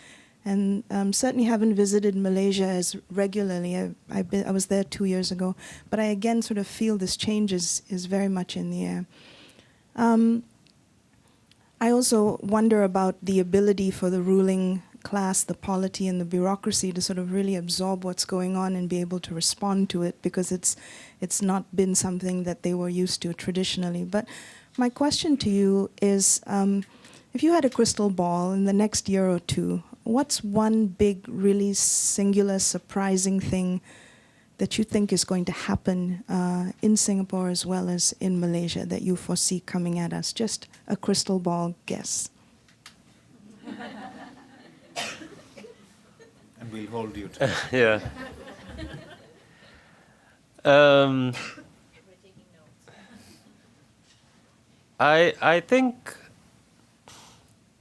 And certainly haven't visited Malaysia as regularly. I was there 2 years ago, but I again sort of feel this change is very much in the air. I also wonder about the ability for the ruling class, the polity and the bureaucracy to sort of really absorb what's going on and be able to respond to it, because it's not been something that they were used to traditionally. But my question to you is, if you had a crystal ball in the next year or two, what's one big, really singular, surprising thing that you think is going to happen in Singapore as well as in Malaysia that you foresee coming at us? Just a crystal ball guess. And we'll hold you to it. Yeah. I think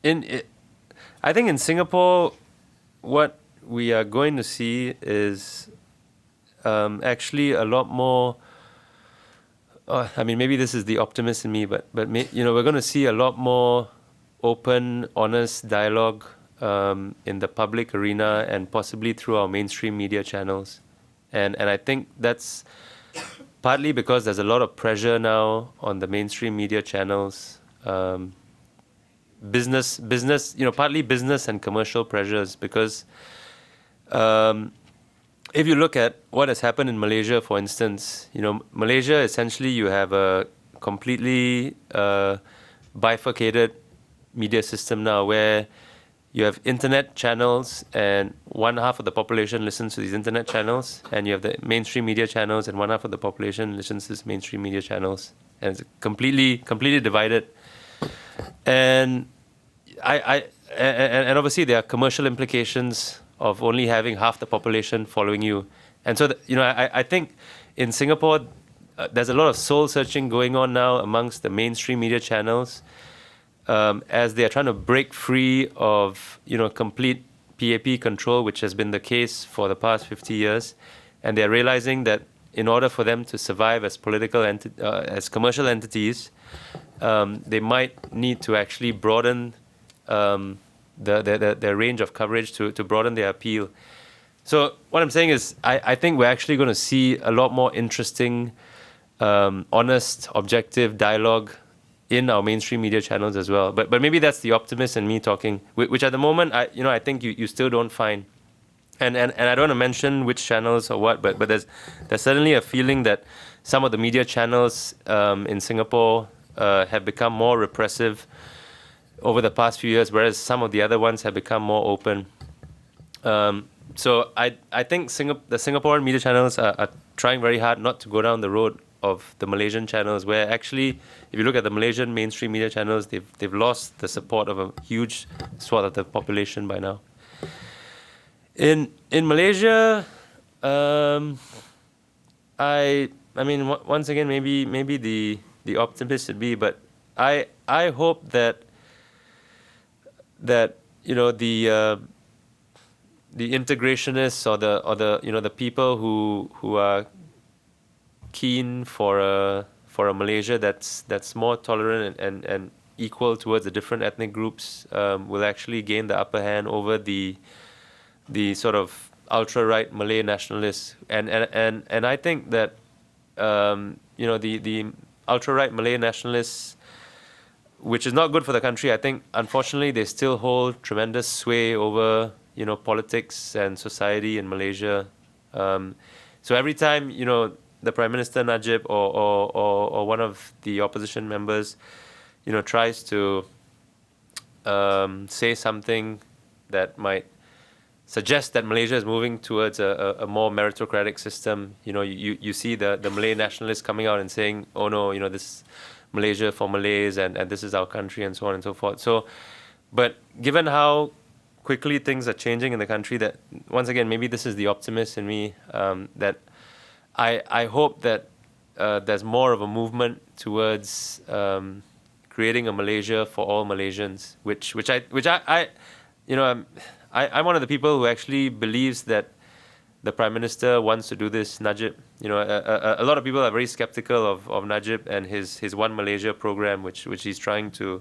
in Singapore, what we are going to see is actually a lot more. I mean, maybe this is the optimist in me, but we're going to see a lot more open, honest dialogue in the public arena and possibly through our mainstream media channels, and I think that's partly because there's a lot of pressure now on the mainstream media channels. Business, partly business and commercial pressures, because if you look at what has happened in Malaysia, for instance, Malaysia, essentially you have a completely bifurcated media system now, where you have internet channels and one half of the population listens to these internet channels, and you have the mainstream media channels and one half of the population listens to these mainstream media channels, and it's completely divided. And and obviously there are commercial implications of only having half the population following you. And so, I think in Singapore, there's a lot of soul searching going on now amongst the mainstream media channels, as they are trying to break free of, complete PAP control, which has been the case for the past 50 years. And they're realizing that in order for them to survive as as commercial entities, they might need to actually broaden their range of coverage to broaden their appeal. So what I'm saying is, I think we're actually going to see a lot more interesting, honest, objective dialogue in our mainstream media channels as well. But maybe that's the optimist in me talking, which at the moment, I think you still don't find. And I don't want to mention which channels or what, but there's certainly a feeling that some of the media channels in Singapore have become more repressive over the past few years, whereas some of the other ones have become more open. So I think the Singaporean media channels are trying very hard not to go down the road of the Malaysian channels, where actually, if you look at the Malaysian mainstream media channels, they've lost the support of a huge swath of the population by now. In Malaysia, I mean, once again, maybe the optimist should be, but I hope that the integrationists or the people who are keen for a Malaysia that's more tolerant and equal towards the different ethnic groups will actually gain the upper hand over the sort of ultra-right Malay nationalists, and I think that the ultra-right Malay nationalists, which is not good for the country. I think, unfortunately, they still hold tremendous sway over, politics and society in Malaysia. So every time, the Prime Minister Najib or one of the opposition members, tries to say something that might suggest that Malaysia is moving towards a more meritocratic system, you see the Malay nationalists coming out and saying, oh no, this is Malaysia for Malays, and this is our country, and so on and so forth. So, but given how quickly things are changing in the country, that once again, maybe this is the optimist in me, that I hope that there's more of a movement towards creating a Malaysia for all Malaysians, I'm one of the people who actually believes that the Prime Minister wants to do this, Najib. A lot of people are very skeptical of Najib and his One Malaysia program, which he's trying to,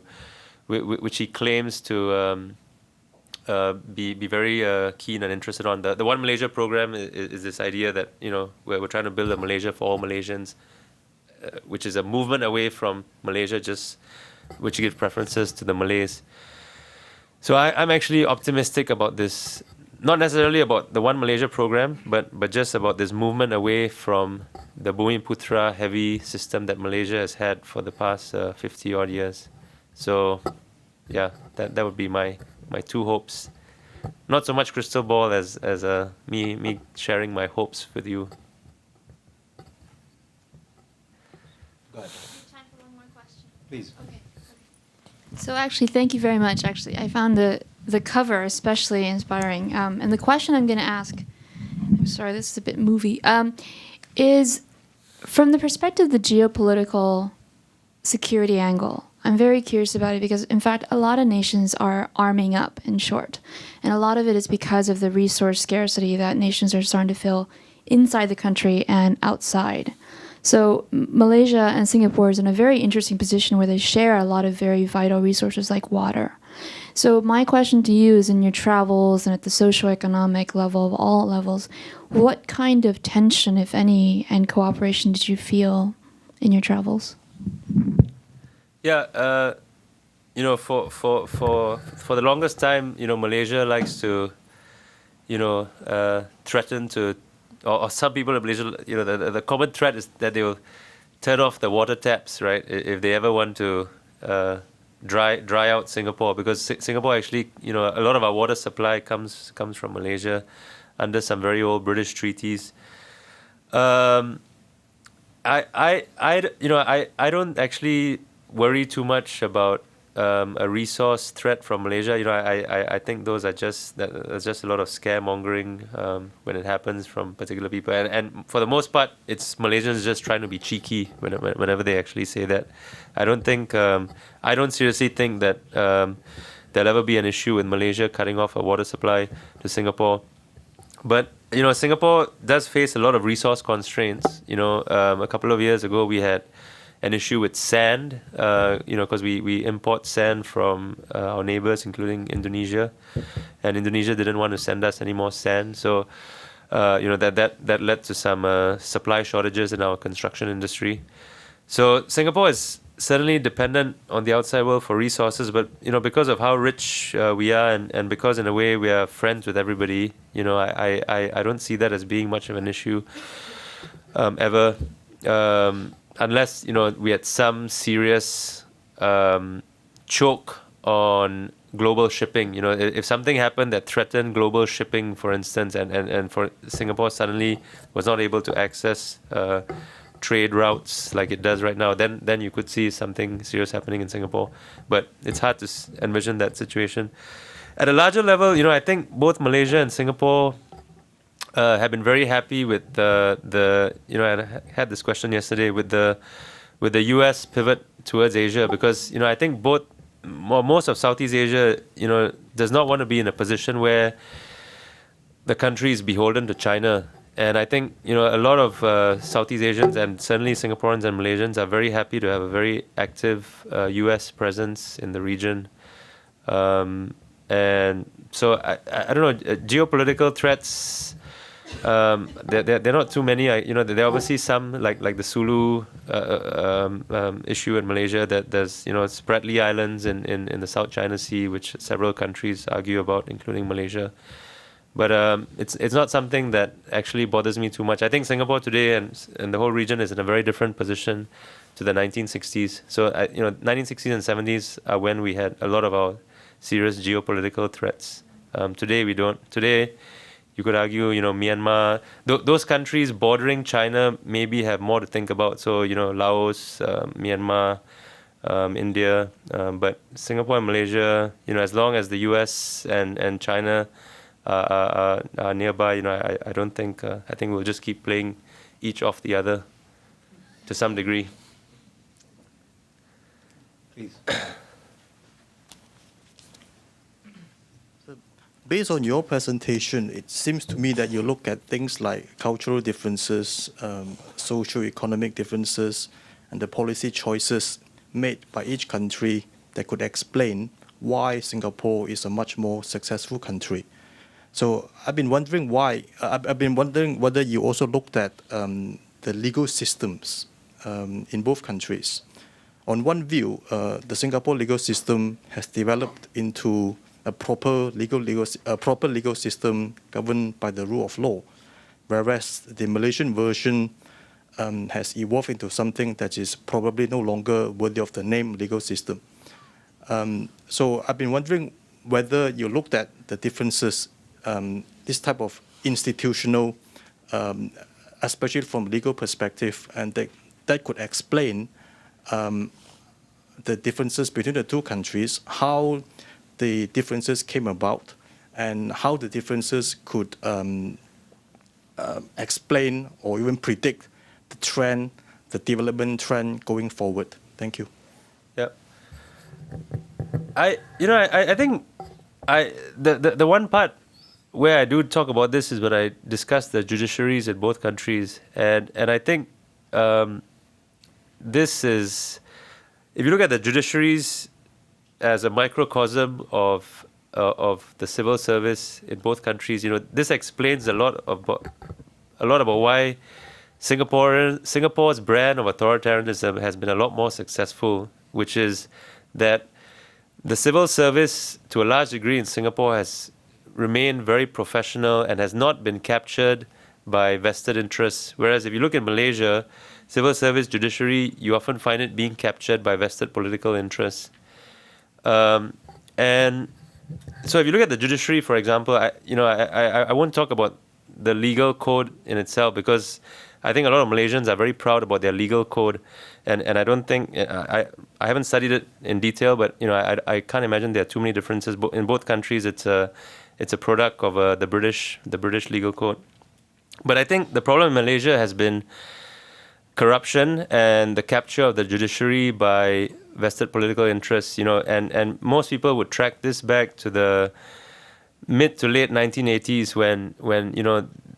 which he claims to be very keen and interested on. The One Malaysia program is this idea that we're trying to build a Malaysia for all Malaysians, which is a movement away from Malaysia, which gives preferences to the Malays. So I'm actually optimistic about this. Not necessarily about the One Malaysia program, but just about this movement away from the Bumiputra heavy system that Malaysia has had for the past 50 odd years. So, yeah, that would be my two hopes. Not so much crystal ball as me sharing my hopes with you. Go ahead. Time for one more question. Please. Okay. So actually, thank you very much. Actually, I found the cover especially inspiring. And the question I'm going to ask, I'm sorry, this is a bit movie, is from the perspective of the geopolitical security angle, I'm very curious about it because, in fact, a lot of nations are arming up, in short. And a lot of it is because of the resource scarcity that nations are starting to feel inside the country and outside. So Malaysia and Singapore is in a very interesting position where they share a lot of very vital resources like water. So my question to you is, in your travels and at the socioeconomic level of all levels, what kind of tension, if any, and cooperation did you feel in your travels? Yeah, you know, for the longest time, you know, Malaysia likes to, you know, threaten to, or some people in Malaysia, you know, the common threat is that they will turn off the water taps, right? If they ever want to dry out Singapore, because Singapore actually, you know, a lot of our water supply comes from Malaysia under some very old British treaties. I don't actually worry too much about a resource threat from Malaysia. You know, I think those are just there's just a lot of scaremongering when it happens from particular people, and for the most part, it's Malaysians just trying to be cheeky whenever they actually say that. I don't seriously think that there'll ever be an issue with Malaysia cutting off a water supply to Singapore. But you know, Singapore does face a lot of resource constraints. You know, a couple of years ago we had an issue with sand, you know, because we import sand from our neighbors, including Indonesia, and Indonesia didn't want to send us any more sand. So, you know, that led to some supply shortages in our construction industry. So Singapore is certainly dependent on the outside world for resources, but you know, because of how rich we are, and because in a way we are friends with everybody, you know, I don't see that as being much of an issue ever. Unless, you know, we had some serious choke on global shipping. You know, if something happened that threatened global shipping, for instance, and for Singapore suddenly was not able to access trade routes like it does right now, then you could see something serious happening in Singapore. But it's hard to envision that situation. At a larger level, you know, I think both Malaysia and Singapore have been very happy with the you know, I had this question yesterday with the US pivot towards Asia, because you know, I think most of Southeast Asia, you know, does not want to be in a position where the country is beholden to China. And I think, you know, a lot of Southeast Asians, and certainly Singaporeans and Malaysians, are very happy to have a very active US presence in the region. And so I don't know, geopolitical threats, they're not too many. You know, there are obviously some, like the Sulu issue in Malaysia, that there's, you know, Spratly Islands in the South China Sea, which several countries argue about, including Malaysia. But it's not something that actually bothers me too much. I think Singapore today and the whole region is in a very different position to the 1960s. So, you know, 1960s and 70s are when we had a lot of our serious geopolitical threats. Today we don't. Today, you could argue, you know, Myanmar, those countries bordering China maybe have more to think about. So, you know, Laos, Myanmar, India, but Singapore and Malaysia, you know, as long as the US and China are nearby, you know, I don't think, I think we'll just keep playing each off the other to some degree. Please. Based on your presentation, it seems to me that you look at things like cultural differences, socio-economic differences, and the policy choices made by each country that could explain why Singapore is a much more successful country. So I've been wondering whether you also looked at the legal systems in both countries. On one view, the Singapore legal system has developed into a proper legal system governed by the rule of law, whereas the Malaysian version has evolved into something that is probably no longer worthy of the name legal system. So I've been wondering whether you looked at the differences, this type of institutional, especially from legal perspective, and that could explain the differences between the two countries, how the differences came about, and how the differences could explain or even predict the trend, the development trend going forward. Thank you. Yeah. I think the one part where I do talk about this is when I discuss the judiciaries in both countries, and I think this is, if you look at the judiciaries as a microcosm of the civil service in both countries, this explains a lot about why Singapore's brand of authoritarianism has been a lot more successful, which is that the civil service, to a large degree in Singapore, has remained very professional and has not been captured by vested interests. Whereas if you look at Malaysia, civil service, judiciary, you often find it being captured by vested political interests. And so if you look at the judiciary, for example, I won't talk about the legal code in itself, because I think a lot of Malaysians are very proud about their legal code, and I don't think I haven't studied it in detail, but I can't imagine there are too many differences. In both countries, it's a product of the British legal code. But I think the problem in Malaysia has been corruption and the capture of the judiciary by vested political interests. And most people would track this back to the mid to late 1980s when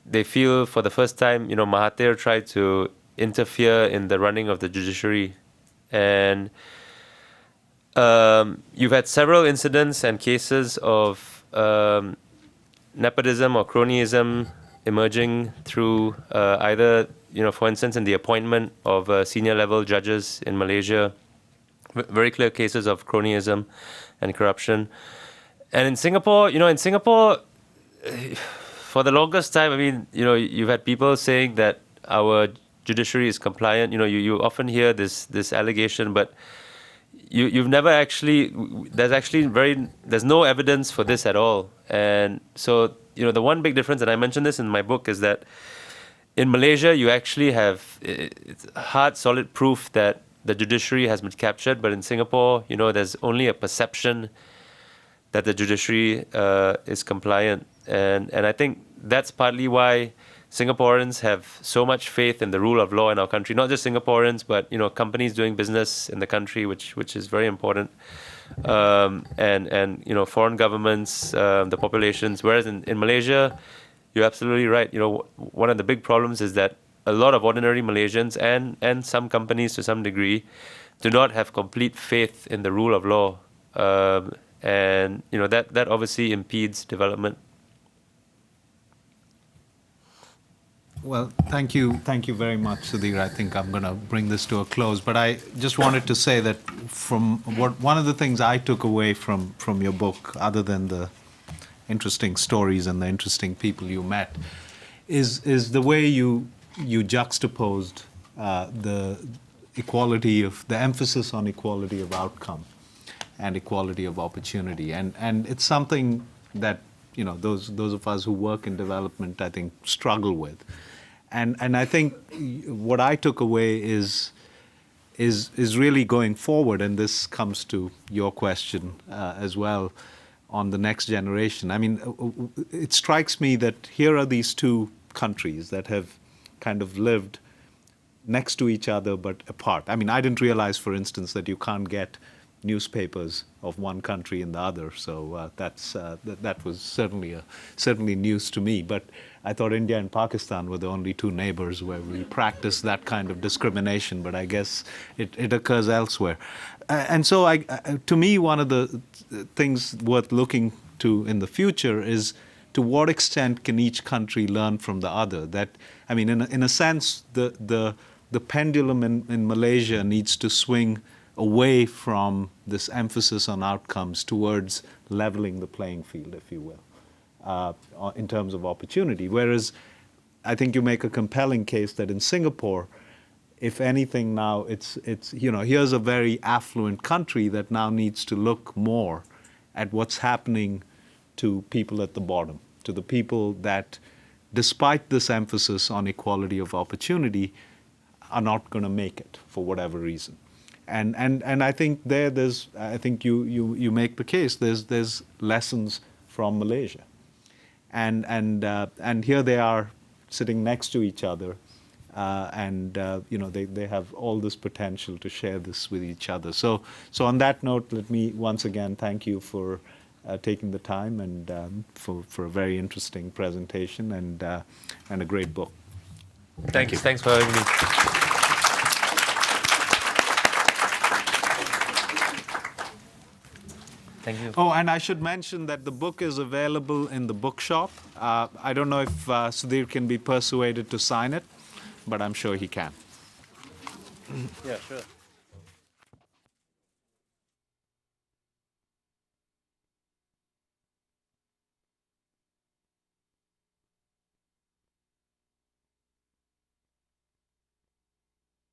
they feel for the first time, Mahathir tried to interfere in the running of the judiciary. And you've had several incidents and cases of nepotism or cronyism emerging through either, for instance, in the appointment of senior level judges in Malaysia, very clear cases of cronyism and corruption. And in Singapore, for the longest time, you've had people saying that our judiciary is compliant. You often hear this allegation, but you've never actually, there's no evidence for this at all. And so, the one big difference, and I mentioned this in my book, is that in Malaysia, you actually have hard, solid proof that the judiciary has been captured. But in Singapore, there's only a perception that the judiciary is compliant. And I think that's partly why Singaporeans have so much faith in the rule of law in our country. Not just Singaporeans, but companies doing business in the country, which is very important. And foreign governments, the populations. Whereas in Malaysia, you're absolutely right. One of the big problems is that a lot of ordinary Malaysians and some companies to some degree do not have complete faith in the rule of law. And that obviously impedes development. Well, thank you very much, Sudhir. I think I'm going to bring this to a close, but I just wanted to say that one of the things I took away from your book, other than the interesting stories and the interesting people you met, is the way you juxtaposed the emphasis on equality of outcome and equality of opportunity, and it's something that those of us who work in development, I think, struggle with. And I think what I took away is really going forward, and this comes to your question as well on the next generation. I mean, it strikes me that here are these two countries that have kind of lived next to each other but apart. I mean, I didn't realize, for instance, that you can't get newspapers of one country in the other. So that was certainly news to me. But I thought India and Pakistan were the only two neighbors where we practice that kind of discrimination. But I guess it occurs elsewhere. And so, to me, one of the things worth looking to in the future is to what extent can each country learn from the other. That, I mean, in a sense, the pendulum in Malaysia needs to swing away from this emphasis on outcomes towards leveling the playing field, if you will, in terms of opportunity. Whereas I think you make a compelling case that in Singapore, if anything now, it's here's a very affluent country that now needs to look more at what's happening to people at the bottom, to the people that, despite this emphasis on equality of opportunity, are not going to make it for whatever reason. And I think I think you make the case. There's lessons from Malaysia, and here they are sitting next to each other, and they have all this potential to share this with each other. So on that note, let me once again thank you for taking the time and for a very interesting presentation and a great book. Thank you. Thanks for having me. Thank you. Oh, and I should mention that the book is available in the bookshop. I don't know if Sudhir can be persuaded to sign it, but I'm sure he can. Yeah, sure.